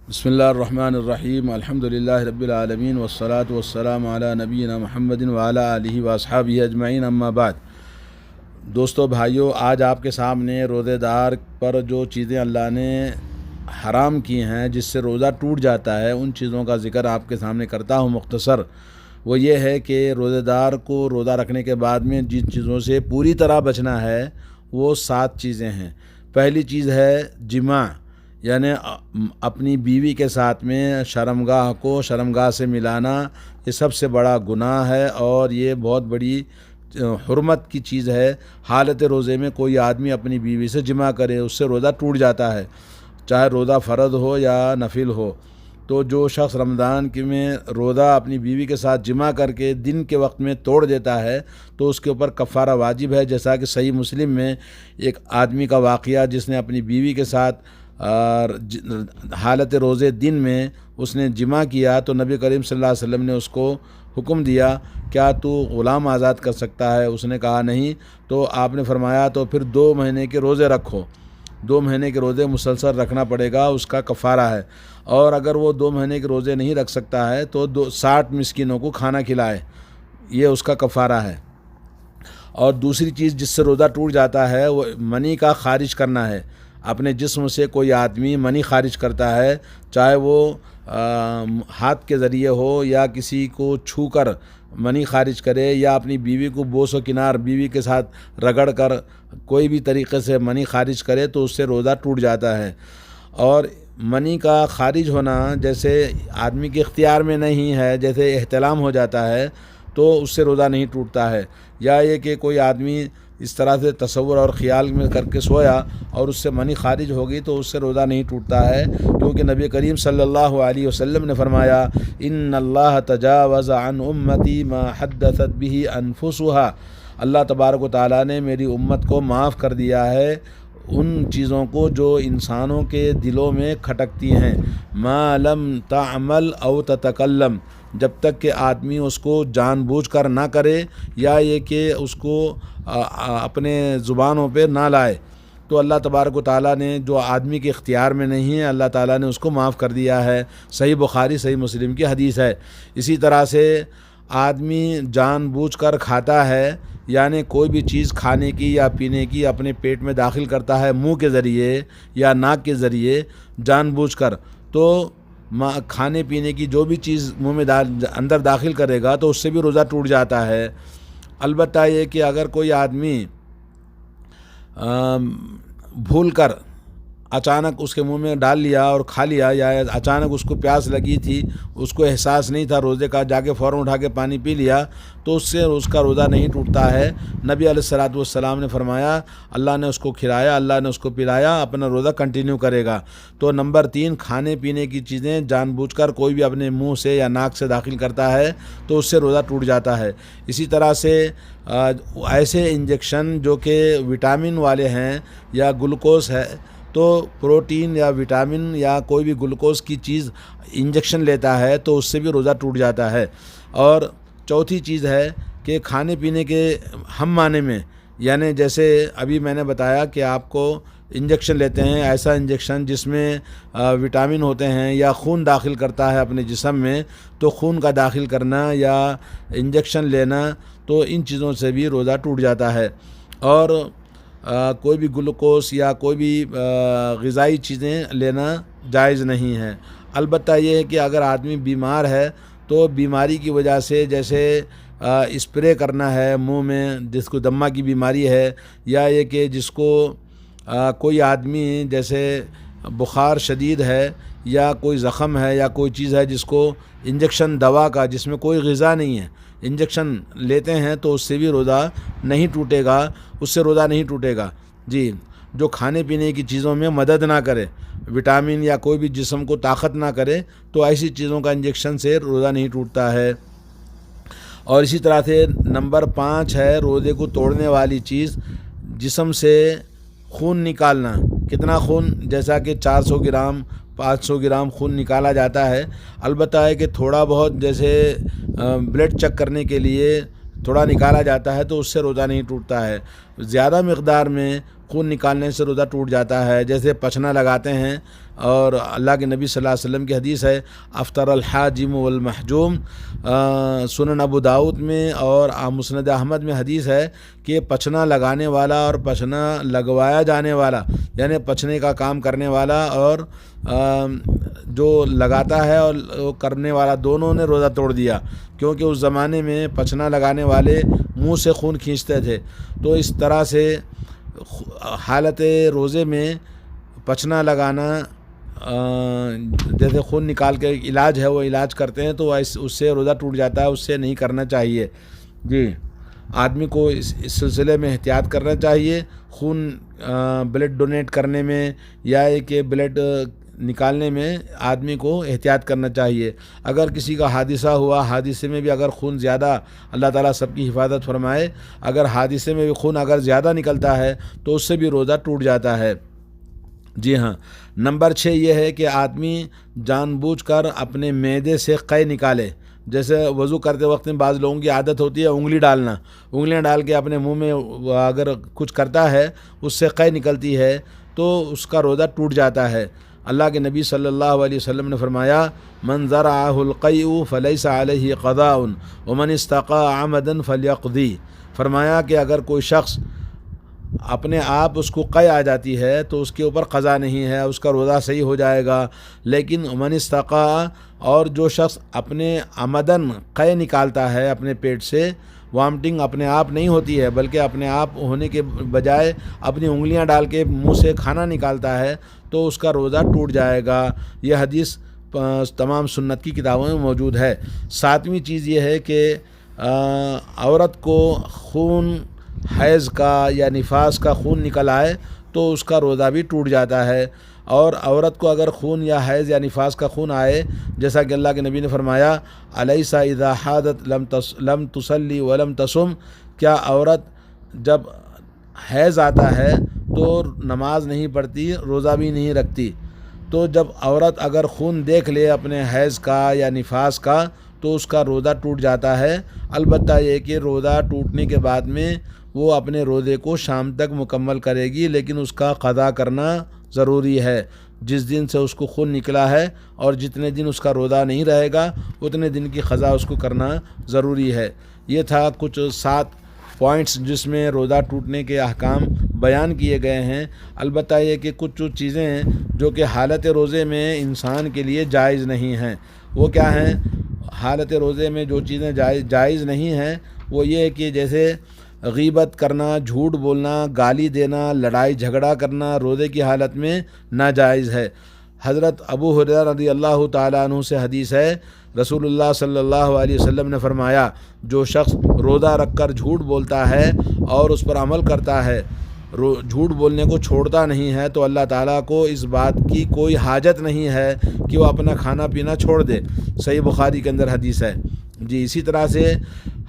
بسم اللہ الرحمن الرحیم الحمدللہ رب العالمین والصلاة والسلام علی نبینا محمد وعلی آلہ واصحابہ اجمعین اما بعد۔ دوستو بھائیو، آج آپ کے سامنے روزے دار پر جو چیزیں اللہ نے حرام کی ہیں جس سے روزہ ٹوٹ جاتا ہے، ان چیزوں کا ذکر آپ کے سامنے کرتا ہوں مختصر۔ وہ یہ ہے کہ روزے دار کو روزہ رکھنے کے بعد میں جن چیزوں سے پوری طرح بچنا ہے وہ 7 چیزیں ہیں۔ پہلی چیز ہے جماع، یعنی اپنی بیوی کے ساتھ میں شرمگاہ کو شرمگاہ سے ملانا، یہ سب سے بڑا گناہ ہے اور یہ بہت بڑی حرمت کی چیز ہے۔ حالت روزے میں کوئی آدمی اپنی بیوی سے جماع کرے، اس سے روزہ ٹوٹ جاتا ہے، چاہے روزہ فرض ہو یا نفل ہو۔ تو جو شخص رمضان میں روزہ اپنی بیوی کے ساتھ جماع کر کے دن کے وقت میں توڑ دیتا ہے تو اس کے اوپر کفارہ واجب ہے، جیسا کہ صحیح مسلم میں ایک آدمی کا واقعہ جس نے اپنی بیوی کے ساتھ حالت روزے دن میں اس نے جماع کیا تو نبی کریم صلی اللہ علیہ وسلم نے اس کو حکم دیا، کیا تو غلام آزاد کر سکتا ہے؟ اس نے کہا نہیں۔ تو آپ نے فرمایا تو پھر 2 مہینے کے روزے رکھو، 2 مہینے کے روزے مسلسل رکھنا پڑے گا، اس کا کفارہ ہے۔ اور اگر وہ 2 مہینے کے روزے نہیں رکھ سکتا ہے تو 60 مسکینوں کو کھانا کھلائے، یہ اس کا کفارہ ہے۔ اور دوسری چیز جس سے روزہ ٹوٹ جاتا ہے وہ منی کا خارج کرنا ہے۔ اپنے جسم سے کوئی آدمی منی خارج کرتا ہے، چاہے وہ ہاتھ کے ذریعے ہو یا کسی کو چھو کر منی خارج کرے، یا اپنی بیوی کو بوس و کنار بیوی کے ساتھ رگڑ کر کوئی بھی طریقے سے منی خارج کرے تو اس سے روزہ ٹوٹ جاتا ہے۔ اور منی کا خارج ہونا جیسے آدمی کے اختیار میں نہیں ہے، جیسے احتلام ہو جاتا ہے تو اس سے روزہ نہیں ٹوٹتا ہے، یا یہ کہ کوئی آدمی اس طرح سے تصور اور خیال میں کر کے سویا اور اس سے منی خارج ہوگی تو اس سے روزہ نہیں ٹوٹتا ہے، کیونکہ نبی کریم صلی اللہ علیہ وسلم نے فرمایا ان اللہ تجاوز عن امتی ما حدثت به انفسها، اللہ تبارک و تعالیٰ نے میری امت کو معاف کر دیا ہے ان چیزوں کو جو انسانوں کے دلوں میں کھٹکتی ہیں، ما لم تعمل او تتکلم، جب تک کہ آدمی اس کو جان بوجھ کر نہ کرے یا یہ کہ اس کو اپنے زبانوں پہ نہ لائے، تو اللہ تبارک و تعالیٰ نے جو آدمی کے اختیار میں نہیں ہے اللہ تعالیٰ نے اس کو معاف کر دیا ہے۔ صحیح بخاری صحیح مسلم کی حدیث ہے۔ اسی طرح سے آدمی جان بوجھ کر کھاتا ہے، یعنی کوئی بھی چیز کھانے کی یا پینے کی اپنے پیٹ میں داخل کرتا ہے منہ کے ذریعے یا ناک کے ذریعے جان بوجھ کر، تو کھانے پینے کی جو بھی چیز منہ میں اندر داخل کرے گا تو اس سے بھی روزہ ٹوٹ جاتا ہے۔ البتہ یہ کہ اگر کوئی آدمی بھول کر اچانک اس کے منہ میں ڈال لیا اور کھا لیا، یا اچانک اس کو پیاس لگی تھی، اس کو احساس نہیں تھا روزے کا، جا کے فوراً اٹھا کے پانی پی لیا تو اس سے اس کا روزہ نہیں ٹوٹتا ہے۔ نبی علیہ الصلوۃ والسلام نے فرمایا اللہ نے اس کو کھلایا، اللہ نے اس کو پلایا، اپنا روزہ کنٹینیو کرے گا۔ تو نمبر 3، کھانے پینے کی چیزیں جان بوجھ کر کوئی بھی اپنے منہ سے یا ناک سے داخل کرتا ہے تو اس سے روزہ ٹوٹ جاتا ہے۔ اسی طرح سے ایسے انجیکشن جو کہ وٹامن والے ہیں یا گلوکوز ہے، تو پروٹین یا وٹامن یا کوئی بھی گلوکوز کی چیز انجیکشن لیتا ہے تو اس سے بھی روزہ ٹوٹ جاتا ہے۔ اور چوتھی چیز ہے کہ کھانے پینے کے ہم معنی میں، یعنی جیسے ابھی میں نے بتایا کہ آپ کو انجیکشن لیتے ہیں، ایسا انجیکشن جس میں وٹامن ہوتے ہیں یا خون داخل کرتا ہے اپنے جسم میں، تو خون کا داخل کرنا یا انجیکشن لینا تو ان چیزوں سے بھی روزہ ٹوٹ جاتا ہے۔ اور کوئی بھی گلوکوز یا کوئی بھی غذائی چیزیں لینا جائز نہیں ہے۔ البتہ یہ ہے کہ اگر آدمی بیمار ہے تو بیماری کی وجہ سے جیسے اسپرے کرنا ہے منہ میں، جس کو دمہ کی بیماری ہے، یا یہ کہ جس کو کوئی آدمی جیسے بخار شدید ہے یا کوئی زخم ہے یا کوئی چیز ہے جس کو انجیکشن دوا کا جس میں کوئی غذا نہیں ہے انجیکشن لیتے ہیں تو اس سے بھی روزہ نہیں ٹوٹے گا، اس سے روزہ نہیں ٹوٹے گا۔ جی، جو کھانے پینے کی چیزوں میں مدد نہ کرے، وٹامن یا کوئی بھی جسم کو طاقت نہ کرے، تو ایسی چیزوں کا انجیکشن سے روزہ نہیں ٹوٹتا ہے۔ اور اسی طرح سے نمبر 5 ہے روزے کو توڑنے والی چیز، جسم سے خون نکالنا۔ کتنا خون؟ جیسا کہ 400 گرام 500 گرام خون نکالا جاتا ہے۔ البتہ ہے کہ تھوڑا بہت جیسے بلڈ چیک کرنے کے لیے تھوڑا نکالا جاتا ہے تو اس سے روزہ نہیں ٹوٹتا ہے۔ زیادہ مقدار میں خون نکالنے سے روزہ ٹوٹ جاتا ہے، جیسے پچنا لگاتے ہیں، اور اللہ کے نبی صلی اللہ علیہ وسلم کی حدیث ہے افطر الحاجم والمحجوم، سنن ابو داؤد میں اور مسند احمد میں حدیث ہے کہ پچنا لگانے والا اور پچنا لگوایا جانے والا، یعنی پچنے کا کام کرنے والا اور جو لگاتا ہے اور کرنے والا، دونوں نے روزہ توڑ دیا، کیونکہ اس زمانے میں پچنا لگانے والے منہ سے خون کھینچتے تھے۔ تو اس طرح سے حالت روزے میں پچنا لگانا، جیسے خون نکال کے علاج ہے وہ علاج کرتے ہیں، تو اس سے روزہ ٹوٹ جاتا ہے، اس سے نہیں کرنا چاہیے۔ جی، آدمی کو اس سلسلے میں احتیاط کرنا چاہیے، خون بلڈ ڈونیٹ کرنے میں یا کہ بلڈ نکالنے میں آدمی کو احتیاط کرنا چاہیے۔ اگر کسی کا حادثہ ہوا، حادثے میں بھی اگر خون زیادہ، اللہ تعالیٰ سب کی حفاظت فرمائے، اگر حادثے میں بھی خون اگر زیادہ نکلتا ہے تو اس سے بھی روزہ ٹوٹ جاتا ہے۔ جی ہاں، نمبر 6 یہ ہے کہ آدمی جان بوجھ کر اپنے معدے سے قے نکالے۔ جیسے وضو کرتے وقت میں بعض لوگوں کی عادت ہوتی ہے انگلی ڈالنا، انگلیاں ڈال کے اپنے منہ میں اگر کچھ کرتا ہے اس سے قے نکلتی ہے تو اس کا روزہ ٹوٹ جاتا ہے۔ اللہ کے نبی صلی اللہ علیہ وسلم نے فرمایا من ذرعہ القیء فلیس علیہ قضاء ومن استقاء عمدا فلیقضی، فرمایا کہ اگر کوئی شخص اپنے آپ اس کو قے آ جاتی ہے تو اس کے اوپر قضا نہیں ہے، اس کا روزہ صحیح ہو جائے گا۔ لیکن من استقاء، اور جو شخص اپنے عمدن قے نکالتا ہے اپنے پیٹ سے، وامٹنگ اپنے آپ نہیں ہوتی ہے بلکہ اپنے آپ ہونے کے بجائے اپنی انگلیاں ڈال کے منہ سے کھانا نکالتا ہے، تو اس کا روزہ ٹوٹ جائے گا۔ یہ حدیث تمام سنت کی کتابوں میں موجود ہے۔ 7ویں چیز یہ ہے کہ عورت کو خون حیض کا یا نفاس کا خون نکل آئے تو اس کا روزہ بھی ٹوٹ جاتا ہے۔ اور عورت کو اگر خون یا حیض یا نفاس کا خون آئے، جیسا کہ اللہ کے نبی نے فرمایا الیس اذا حاضت لم تصلی ولم تصم، کیا عورت جب حیض آتا ہے تو نماز نہیں پڑھتی، روزہ بھی نہیں رکھتی؟ تو جب عورت اگر خون دیکھ لے اپنے حیض کا یا نفاس کا تو اس کا روزہ ٹوٹ جاتا ہے۔ البتہ یہ کہ روزہ ٹوٹنے کے بعد میں وہ اپنے روزے کو شام تک مکمل کرے گی، لیکن اس کا قضا کرنا ضروری ہے۔ جس دن سے اس کو خون نکلا ہے اور جتنے دن اس کا روزہ نہیں رہے گا اتنے دن کی قضا اس کو کرنا ضروری ہے۔ یہ تھا کچھ 7 پوائنٹس جس میں روزہ ٹوٹنے کے احکام بیان کیے گئے ہیں۔ البتہ یہ کہ کچھ چیزیں ہیں جو کہ حالت روزے میں انسان کے لیے جائز نہیں ہیں۔ وہ کیا ہیں؟ حالت روزے میں جو چیزیں جائز نہیں ہیں وہ یہ ہے کہ جیسے غیبت کرنا، جھوٹ بولنا، گالی دینا، لڑائی جھگڑا کرنا روزے کی حالت میں ناجائز ہے۔ حضرت ابو ہریرہ رضی اللہ تعالیٰ عنہ سے حدیث ہے، رسول اللہ صلی اللہ علیہ وسلم نے فرمایا جو شخص روزہ رکھ کر جھوٹ بولتا ہے اور اس پر عمل کرتا ہے، جھوٹ بولنے کو چھوڑتا نہیں ہے، تو اللہ تعالیٰ کو اس بات کی کوئی حاجت نہیں ہے کہ وہ اپنا کھانا پینا چھوڑ دے۔ صحیح بخاری کے اندر حدیث ہے۔ جی، اسی طرح سے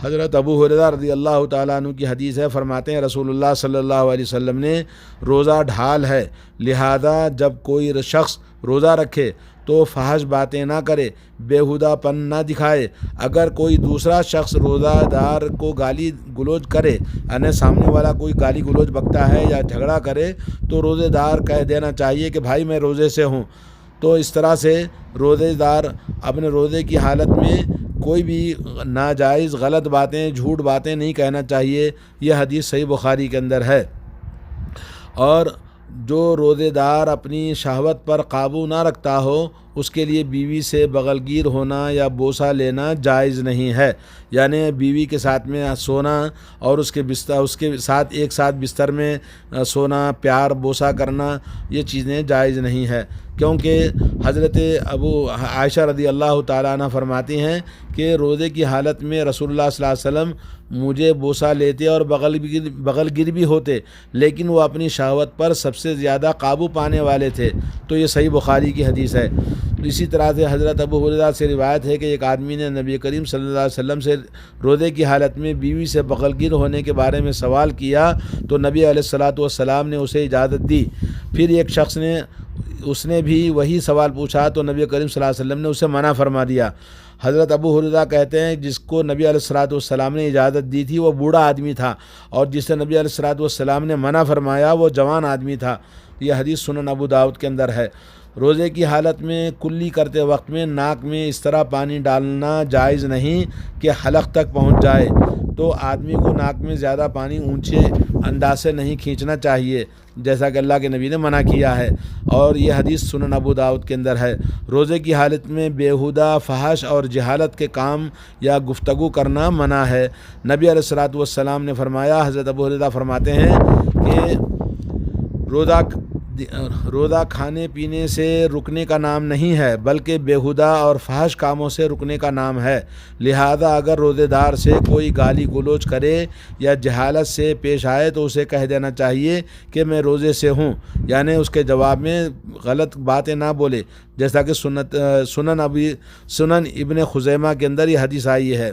حضرت ابو ہریرہ رضی اللہ تعالیٰ عنہ کی حدیث ہے، فرماتے ہیں رسول اللہ صلی اللہ علیہ وسلم نے روزہ ڈھال ہے، لہذا جب کوئی شخص روزہ رکھے تو فحش باتیں نہ کرے، بیہودہ پن نہ دکھائے۔ اگر کوئی دوسرا شخص روزہ دار کو گالی گلوچ کرے، یعنی سامنے والا کوئی گالی گلوچ بکتا ہے یا جھگڑا کرے، تو روزے دار کہہ دینا چاہیے کہ بھائی میں روزے سے ہوں۔ تو اس طرح سے روزے دار اپنے روزے کی حالت میں کوئی بھی ناجائز غلط باتیں، جھوٹ باتیں نہیں کہنا چاہیے۔ یہ حدیث صحیح بخاری کے اندر ہے۔ اور جو روزے دار اپنی شہوت پر قابو نہ رکھتا ہو اس کے لیے بیوی سے بغل گیر ہونا یا بوسہ لینا جائز نہیں ہے، یعنی بیوی کے ساتھ میں سونا اور اس کے ساتھ ایک ساتھ بستر میں سونا، پیار بوسہ کرنا، یہ چیزیں جائز نہیں ہے، کیونکہ حضرت ابو عائشہ رضی اللہ تعالیٰ عنہ فرماتی ہیں کہ روزے کی حالت میں رسول اللہ صلی اللہ علیہ وسلم مجھے بوسہ لیتے اور بغل گر بھی ہوتے، لیکن وہ اپنی شہوت پر سب سے زیادہ قابو پانے والے تھے۔ تو یہ صحیح بخاری کی حدیث ہے۔ اسی طرح سے حضرت ابو ہریرہ سے روایت ہے کہ ایک آدمی نے نبی کریم صلی اللہ علیہ وسلم سے روزے کی حالت میں بیوی سے بغل گر ہونے کے بارے میں سوال کیا، تو نبی علیہ الصلوۃ والسلام نے اسے اجازت دی۔ پھر ایک شخص نے اس نے بھی وہی سوال پوچھا تو نبی کریم صلی اللہ علیہ وسلم نے اسے منع فرما دیا۔ حضرت ابو ہریرہ کہتے ہیں جس کو نبی علیہ الصلوۃ والسلام نے اجازت دی تھی وہ بوڑھا آدمی تھا، اور جسے نبی علیہ الصلوۃ والسلام نے منع فرمایا وہ جوان آدمی تھا۔ یہ حدیث سنن ابو داؤد کے اندر ہے۔ روزے کی حالت میں کلی کرتے وقت میں ناک میں اس طرح پانی ڈالنا جائز نہیں کہ حلق تک پہنچ جائے، تو آدمی کو ناک میں زیادہ پانی اونچے انداز سے نہیں کھینچنا چاہیے جیسا کہ اللہ کے نبی نے منع کیا ہے، اور یہ حدیث سنن ابو داؤد کے اندر ہے۔ روزے کی حالت میں بیہودہ، فحش اور جہالت کے کام یا گفتگو کرنا منع ہے۔ نبی علیہ الصلوۃ والسلام نے فرمایا، حضرت ابو ہریرہ فرماتے ہیں کہ روزہ کھانے پینے سے رکنے کا نام نہیں ہے بلکہ بیہودہ اور فحش کاموں سے رکنے کا نام ہے، لہذا اگر روزے دار سے کوئی گالی گلوچ کرے یا جہالت سے پیش آئے تو اسے کہہ دینا چاہیے کہ میں روزے سے ہوں، یعنی اس کے جواب میں غلط باتیں نہ بولے، جیسا کہ سنن ابن خزیمہ کے اندر یہ حدیث آئی ہے۔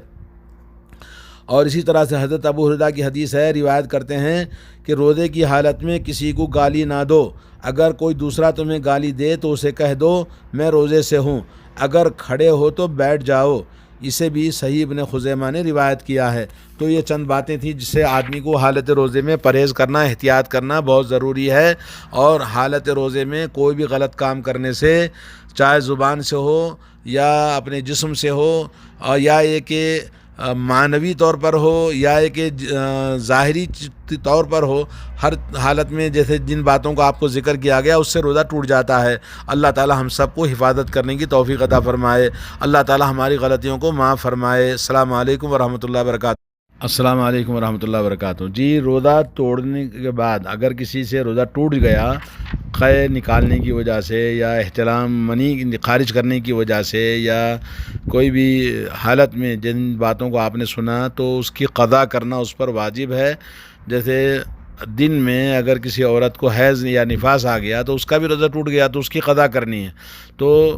اور اسی طرح سے حضرت ابو ہریرہ کی حدیث ہے، روایت کرتے ہیں کہ روزے کی حالت میں کسی کو گالی نہ دو، اگر کوئی دوسرا تمہیں گالی دے تو اسے کہہ دو میں روزے سے ہوں، اگر کھڑے ہو تو بیٹھ جاؤ۔ اسے بھی صحیح ابن خزیمہ نے روایت کیا ہے۔ تو یہ چند باتیں تھیں جس سے آدمی کو حالت روزے میں پرہیز کرنا، احتیاط کرنا بہت ضروری ہے، اور حالت روزے میں کوئی بھی غلط کام کرنے سے، چاہے زبان سے ہو یا اپنے جسم سے ہو، اور یا یہ کہ معنوی طور پر ہو یا کہ ظاہری طور پر ہو، ہر حالت میں جیسے جن باتوں کو آپ کو ذکر کیا گیا اس سے روزہ ٹوٹ جاتا ہے۔ اللہ تعالی ہم سب کو حفاظت کرنے کی توفیق عطا فرمائے، اللہ تعالی ہماری غلطیوں کو معاف فرمائے۔ السلام علیکم ورحمۃ اللہ وبرکاتہ۔ السلام علیکم ورحمۃ اللہ وبرکاتہ۔ جی، روزہ توڑنے کے بعد اگر کسی سے روزہ ٹوٹ گیا قے نکالنے کی وجہ سے یا احتلام منی خارج کرنے کی وجہ سے یا کوئی بھی حالت میں جن باتوں کو آپ نے سنا تو اس کی قضا کرنا اس پر واجب ہے۔ جیسے دن میں اگر کسی عورت کو حیض یا نفاس آ گیا تو اس کا بھی روزہ ٹوٹ گیا تو اس کی قضا کرنی ہے، تو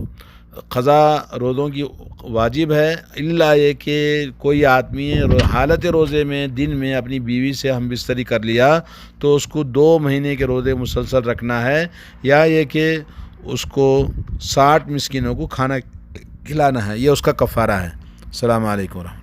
قضا روزوں کی واجب ہے، الا یہ کہ کوئی آدمی حالت روزے میں دن میں اپنی بیوی سے ہم بستری کر لیا تو اس کو 2 مہینے کے روزے مسلسل رکھنا ہے، یا یہ کہ اس کو 60 مسکینوں کو کھانا کھلانا ہے، یہ اس کا کفارہ ہے۔ السلام علیکم ورحمۃ اللہ۔